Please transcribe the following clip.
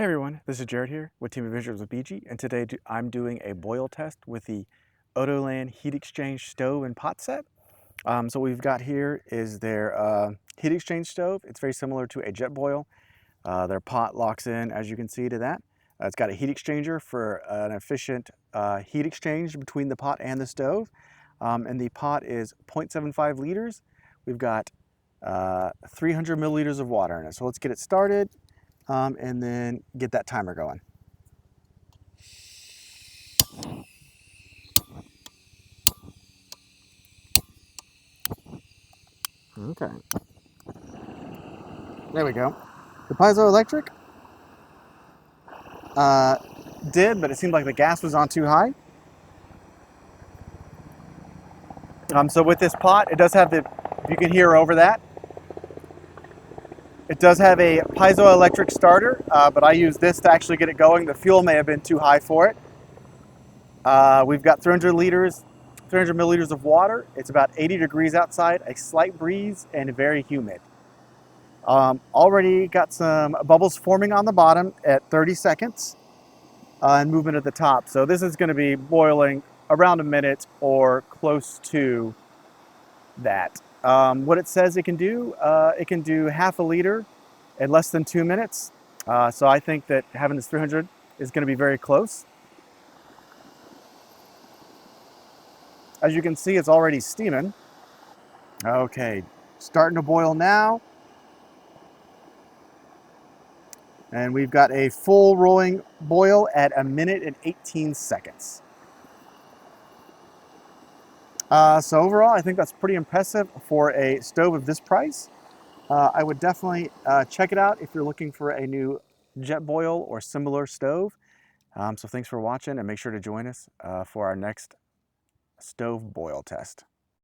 Hey everyone, this is Jared here with Team Adventures with BG, and today I'm doing a boil test with the Odoland heat exchange stove and pot set. So what we've got here is their heat exchange stove. It's very similar to a jet boil. Their pot locks in, as you can see, to that. It's got a heat exchanger for an efficient heat exchange between the pot and the stove. And the pot is 0.75 liters. We've got 300 milliliters of water in it. So let's get it started. And then get that timer going. Okay, there we go. The piezoelectric did, but it seemed like the gas was on too high. So with this pot, it does have you can hear over that, it does have a piezoelectric starter, but I used this to actually get it going. The fuel may have been too high for it. We've got 300 milliliters of water. It's about 80 degrees outside, a slight breeze, and very humid. Already got some bubbles forming on the bottom at 30 seconds and movement at the top. So this is going to be boiling around a minute or close to that. What it says it can do half a liter in less than 2 minutes. So I think that having this 300 is going to be very close. As you can see, it's already steaming. Okay, starting to boil now. And we've got a full rolling boil at a minute and 18 seconds. So overall, I think that's pretty impressive for a stove of this price. I would definitely check it out if you're looking for a new jet boil or similar stove. So thanks for watching, and make sure to join us for our next stove boil test.